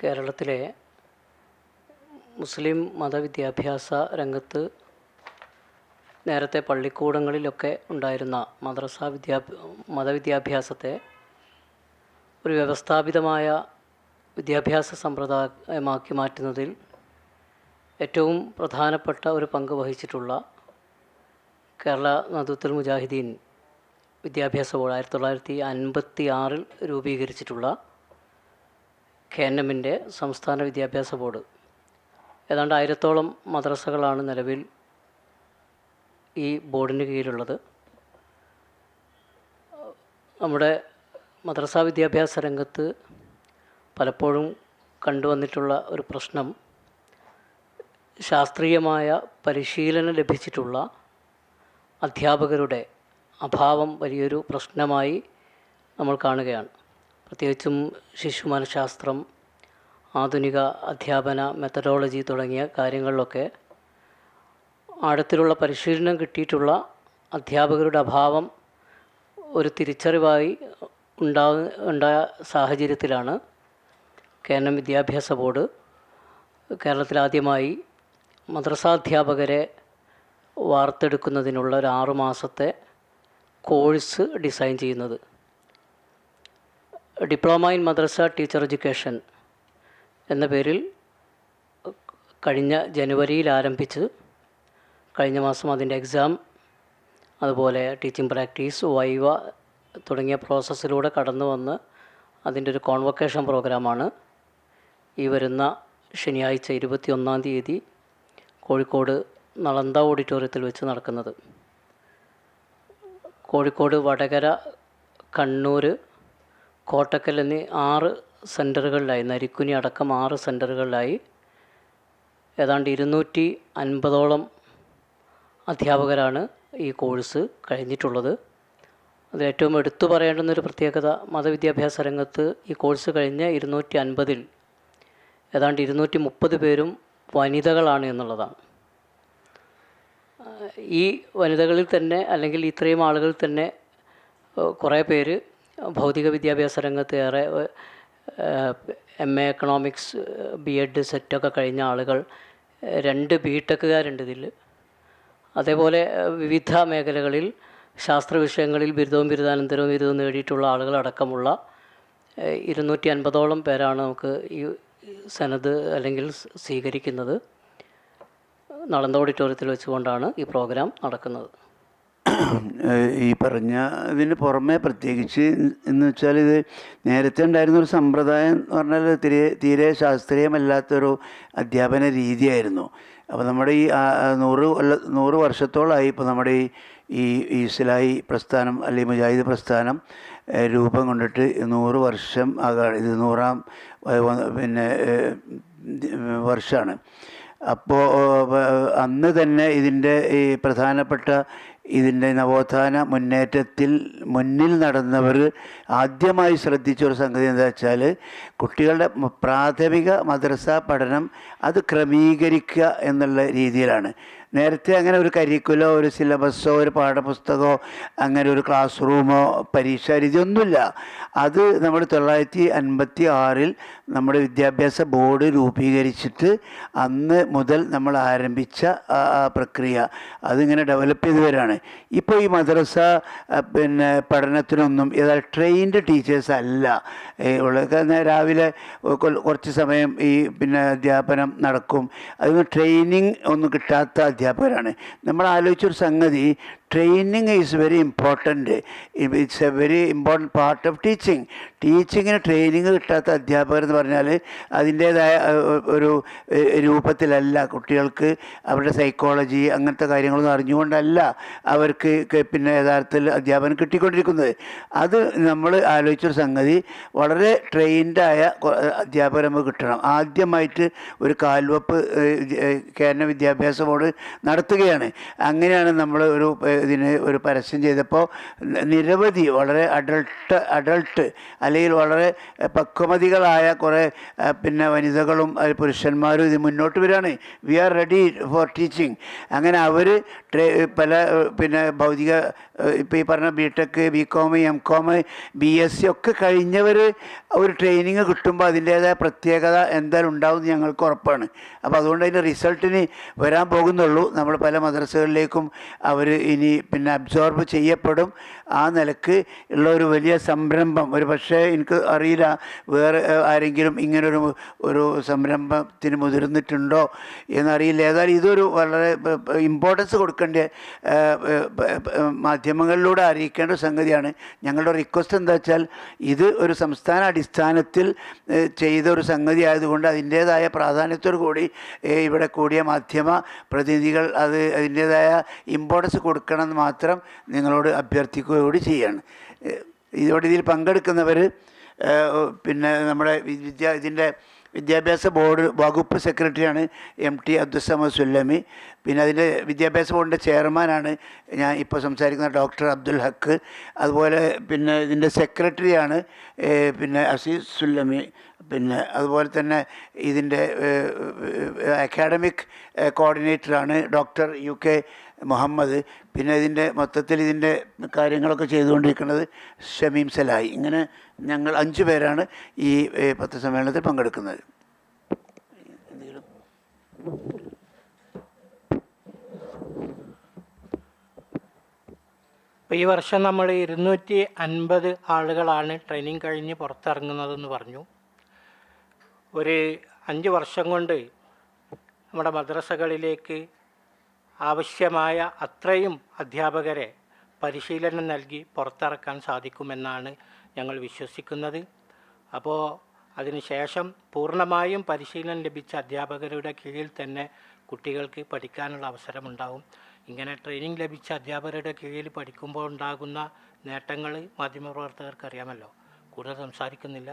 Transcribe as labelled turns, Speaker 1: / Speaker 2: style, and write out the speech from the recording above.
Speaker 1: കേരളത്തിലെ മുസ്ലിം മതവിദ്യാഭ്യാസ രംഗത്ത് നേരത്തെ പള്ളിക്കൂടങ്ങളിലൊക്കെ ഉണ്ടായിരുന്ന മതവിദ്യാഭ്യാസത്തെ ഒരു വ്യവസ്ഥാപിതമായ വിദ്യാഭ്യാസ സമ്പ്രദായമാക്കി മാറ്റുന്നതിൽ ഏറ്റവും പ്രധാനപ്പെട്ട ഒരു പങ്ക് വഹിച്ചിട്ടുള്ള കേരള നദുത്തുൽ മുജാഹിദീൻ വിദ്യാഭ്യാസ ബോർഡ് 1956 രൂപീകരിച്ചിട്ടുള്ള KNMൻ്റെ സംസ്ഥാന വിദ്യാഭ്യാസ ബോർഡ് ഏതാണ്ട് 1000-ഓളം മദ്രസകളാണ് നിലവിൽ ഈ ബോർഡിന് കീഴിലുള്ളത്. നമ്മുടെ മദ്രസ വിദ്യാഭ്യാസ രംഗത്ത് പലപ്പോഴും കണ്ടുവന്നിട്ടുള്ള ഒരു പ്രശ്നം ശാസ്ത്രീയമായ പരിശീലനം ലഭിച്ചിട്ടുള്ള അധ്യാപകരുടെ അഭാവം വലിയൊരു പ്രശ്നമായി നമ്മൾ കാണുകയാണ്. പ്രത്യേകിച്ചും ശിശുമനഃശാസ്ത്രം, ആധുനിക അധ്യാപന മെത്തഡോളജി തുടങ്ങിയ കാര്യങ്ങളിലൊക്കെ ആഴത്തിലുള്ള പരിശീലനം കിട്ടിയിട്ടുള്ള അധ്യാപകരുടെ അഭാവം ഒരു തിരിച്ചറിവായി ഉണ്ടായ സാഹചര്യത്തിലാണ് KNM വിദ്യാഭ്യാസ ബോർഡ് കേരളത്തിലാദ്യമായി മദ്രസാധ്യാപകരെ വാർത്തെടുക്കുന്നതിനുള്ള ഒരു 6 മാസത്തെ കോഴ്സ് ഡിസൈൻ ചെയ്യുന്നത്. Diploma in madrasa teacher education എന്ന പേരിൽ കഴിഞ്ഞ ജനുവരിയിൽ ആരംഭിച്ച് കഴിഞ്ഞ മാസം അതിൻ്റെ എക്സാം, അതുപോലെ ടീച്ചിങ് പ്രാക്ടീസ്, വൈവ തുടങ്ങിയ പ്രോസസ്സിലൂടെ കടന്നു വന്ന് അതിൻ്റെ ഒരു കോൺവൊക്കേഷൻ പ്രോഗ്രാമാണ് ഈ വരുന്ന ശനിയാഴ്ച 21-ാം തീയതി കോഴിക്കോട് നളന്ദ ഓഡിറ്റോറിയത്തിൽ വെച്ച് നടക്കുന്നത്. കോഴിക്കോട്, വടകര, കണ്ണൂർ, കോട്ടക്കൽ എന്നീ 6 സെൻറ്ററുകളിലായി, നരിക്കുനി അടക്കം 6 സെൻറ്ററുകളിലായി ഏതാണ്ട് 250-ഓളം അധ്യാപകരാണ് ഈ കോഴ്സ് കഴിഞ്ഞിട്ടുള്ളത്. അതിലേറ്റവും എടുത്തു പറയേണ്ടുന്നൊരു പ്രത്യേകത, മതവിദ്യാഭ്യാസ രംഗത്ത് ഈ കോഴ്സ് കഴിഞ്ഞ 250-ൽ ഏതാണ്ട് 230 പേരും വനിതകളാണ് എന്നുള്ളതാണ്. ഈ വനിതകളിൽ തന്നെ, അല്ലെങ്കിൽ ഇത്രയും ആളുകൾ തന്നെ കുറേ പേര് ഭൗതിക വിദ്യാഭ്യാസ രംഗത്ത് ഏറെ MA എക്കണോമിക്സ്, B.Ed സെറ്റൊക്കെ കഴിഞ്ഞ ആളുകൾ, 2 B.Techകാരുണ്ട് ഇതിൽ. അതേപോലെ വിവിധ മേഖലകളിൽ ശാസ്ത്ര വിഷയങ്ങളിൽ ബിരുദവും ബിരുദാനന്തരവും ബിരുദവും നേടിയിട്ടുള്ള ആളുകളടക്കമുള്ള 250-ഓളം പേരാണ് നമുക്ക് ഈ സനത് അല്ലെങ്കിൽ സ്വീകരിക്കുന്നത്. നളന്ദ ഓഡിറ്റോറിയത്തിൽ വെച്ചുകൊണ്ടാണ് ഈ പ്രോഗ്രാം നടക്കുന്നത്.
Speaker 2: ഈ പറഞ്ഞ ഇതിന് പുറമെ പ്രത്യേകിച്ച് എന്ന് വെച്ചാൽ, ഇത് നേരത്തെ ഉണ്ടായിരുന്നൊരു സമ്പ്രദായം എന്ന് പറഞ്ഞാൽ തീരെ ശാസ്ത്രീയമല്ലാത്തൊരു അധ്യാപന രീതിയായിരുന്നു. അപ്പോൾ നമ്മുടെ ഈ 100 വർഷത്തോളമായി ഇപ്പോൾ നമ്മുടെ ഈ ഇസ്ലാഹി പ്രസ്ഥാനം അല്ലെങ്കിൽ മുജാഹിദ് പ്രസ്ഥാനം രൂപം കൊണ്ടിട്ട് 100 വർഷം ആകാണ്. ഇത് 100-ാം വർഷമാണ്. അപ്പോൾ അന്ന് തന്നെ ഇതിൻ്റെ ഈ പ്രധാനപ്പെട്ട ഇതിൻ്റെ നവോത്ഥാന മുന്നേറ്റത്തിൽ മുന്നിൽ നടന്നവർ ആദ്യമായി ശ്രദ്ധിച്ചൊരു സംഗതി എന്താ വെച്ചാൽ, കുട്ടികളുടെ പ്രാഥമിക മദ്രസ പഠനം അത് ക്രമീകരിക്കുക എന്നുള്ള രീതിയിലാണ്. നേരത്തെ അങ്ങനെ ഒരു കരിക്കുലോ ഒരു സിലബസോ ഒരു പാഠപുസ്തകമോ അങ്ങനെ ഒരു ക്ലാസ് റൂമോ പരീക്ഷാ രീതി ഒന്നുമില്ല. അത് നമ്മൾ 1956-ൽ നമ്മുടെ വിദ്യാഭ്യാസ ബോർഡ് രൂപീകരിച്ചിട്ട് അന്ന് മുതൽ നമ്മൾ ആരംഭിച്ച ആ പ്രക്രിയ അതിങ്ങനെ ഡെവലപ്പ് ചെയ്ത് വരികയാണ്. ഇപ്പോൾ ഈ മദ്രസ പഠനത്തിനൊന്നും ട്രെയിൻഡ് ടീച്ചേഴ്സ് അല്ല ഉള്ളത്. രാവിലെ കുറച്ച് സമയം ഈ അധ്യാപനം നടക്കും. അതൊന്നും ട്രെയിനിങ് ഒന്നും കിട്ടാത്ത അധ്യാപകരാണ്. നമ്മൾ ആലോചിച്ചൊരു സംഗതി, training is very important. It's a very important part of teaching. ടീച്ചിങ്ങിന് ട്രെയിനിങ് കിട്ടാത്ത അധ്യാപകർ എന്ന് പറഞ്ഞാൽ അതിൻ്റേതായ ഒരു രൂപത്തിലല്ല കുട്ടികൾക്ക് അവരുടെ സൈക്കോളജി അങ്ങനത്തെ കാര്യങ്ങളൊന്നും അറിഞ്ഞുകൊണ്ടല്ല അവർക്ക് യഥാർത്ഥത്തിൽ അധ്യാപനം കിട്ടിക്കൊണ്ടിരിക്കുന്നത്. അത് നമ്മൾ ആലോചിച്ചൊരു സംഗതി, വളരെ ട്രെയിൻഡായ അധ്യാപകർ നമുക്ക് കിട്ടണം. ആദ്യമായിട്ട് ഒരു കാൽവെപ്പ് കേരള വിദ്യാഭ്യാസ ബോർഡ് നടത്തുകയാണ്. അങ്ങനെയാണ് നമ്മൾ ഇതിന് ഒരു പരസ്യം ചെയ്തപ്പോൾ നിരവധി വളരെ അഡൾട്ട് അല്ലെങ്കിൽ വളരെ പക്വമതികളായ കുറേ വനിതകളും പുരുഷന്മാരും ഇത് മുന്നോട്ട് വരികയാണ്. We are ready for teaching. അങ്ങനെ അവർ പല ഭൗതിക ഇപ്പോൾ ഈ പറഞ്ഞ ബിടെക്, ബികോം, എംകോം, BSc ഒക്കെ കഴിഞ്ഞവർ ഒരു ട്രെയിനിങ് കിട്ടുമ്പോൾ അതിൻ്റേതായ പ്രത്യേകത എന്തായാലും ഉണ്ടാവും എന്ന് ഞങ്ങൾക്ക് ഉറപ്പാണ്. അപ്പോൾ അതുകൊണ്ട് അതിൻ്റെ റിസൾട്ടിന് വരാൻ പോകുന്നുള്ളൂ. നമ്മൾ പല മദ്രസകളിലേക്കും അവർ ഇനി പിന്നെ അബ്സോർബ് ചെയ്യപ്പെടും. ആ നിലക്ക് ഉള്ള ഒരു വലിയ സംരംഭം, ഒരു പക്ഷേ എനിക്ക് അറിയില്ല വേറെ ആരെങ്കിലും ഇങ്ങനൊരു ഒരു സംരംഭത്തിന് മുതിർന്നിട്ടുണ്ടോ എന്നറിയില്ല. ഏതായാലും ഇതൊരു വളരെ ഇമ്പോർട്ടൻസ് കൊടുക്കേണ്ട മാധ്യമങ്ങളിലൂടെ അറിയിക്കേണ്ട സംഗതിയാണ്. ഞങ്ങളുടെ റിക്വസ്റ്റ് എന്താ വെച്ചാൽ ഇത് ഒരു സംസ്ഥാന അടിസ്ഥാനത്തിൽ ചെയ്ത ഒരു സംഗതി ആയതുകൊണ്ട് അതിൻ്റേതായ പ്രാധാന്യത്തോടു കൂടി ഇവിടെ കൂടിയ മാധ്യമ പ്രതിനിധികൾ അതിൻ്റേതായ ഇമ്പോർട്ടൻസ് കൊടുക്കണമെന്ന് മാത്രം നിങ്ങളോട് അഭ്യർത്ഥിക്കുകയോട് ചെയ്യാണ്. ഇതിൽ പങ്കെടുക്കുന്നവർ പിന്നെ നമ്മുടെ ഇതിൻ്റെ വിദ്യാഭ്യാസ ബോർഡ് വകുപ്പ് സെക്രട്ടറിയാണ് MT അബ്ദുസ്സമദ് സുല്ലമി. പിന്നെ അതിൻ്റെ വിദ്യാഭ്യാസ ബോർഡിൻ്റെ ചെയർമാനാണ് ഞാൻ ഇപ്പോൾ സംസാരിക്കുന്ന ഡോക്ടർ അബ്ദുൽ ഹക്ക്. അതുപോലെ പിന്നെ ഇതിൻ്റെ സെക്രട്ടറിയാണ് പിന്നെ അസീസ് സുല്ലമി. പിന്നെ അതുപോലെ തന്നെ ഇതിൻ്റെ അക്കാഡമിക് കോർഡിനേറ്ററാണ് ഡോക്ടർ UK മുഹമ്മദ്. പിന്നെ ഇതിൻ്റെ മൊത്തത്തിൽ ഇതിൻ്റെ കാര്യങ്ങളൊക്കെ ചെയ്തുകൊണ്ടിരിക്കുന്നത് ഷമീം സലായി. ഇങ്ങനെ ഞങ്ങൾ 5 പേരാണ് ഈ പത്രസമ്മേളനത്തിൽ പങ്കെടുക്കുന്നത്.
Speaker 3: ഈ വർഷം നമ്മൾ 250 ആളുകളാണ് ട്രെയിനിങ് കഴിഞ്ഞ് പുറത്തിറങ്ങുന്നതെന്ന് പറഞ്ഞു. ഒരു 5 വർഷം കൊണ്ട് നമ്മുടെ മദ്രസകളിലേക്ക് ആവശ്യമായ അത്രയും അധ്യാപകരെ പരിശീലനം നൽകി പുറത്തിറക്കാൻ സാധിക്കുമെന്നാണ് ഞങ്ങൾ വിശ്വസിക്കുന്നത്. അപ്പോൾ അതിനുശേഷം പൂർണ്ണമായും പരിശീലനം ലഭിച്ച അധ്യാപകരുടെ കീഴിൽ തന്നെ കുട്ടികൾക്ക് പഠിക്കാനുള്ള അവസരമുണ്ടാവും. ഇങ്ങനെ ട്രെയിനിങ് ലഭിച്ച അധ്യാപകരുടെ കീഴിൽ പഠിക്കുമ്പോൾ ഉണ്ടാകുന്ന നേട്ടങ്ങൾ മാധ്യമപ്രവർത്തകർക്ക് അറിയാമല്ലോ. കൂടുതൽ സംസാരിക്കുന്നില്ല.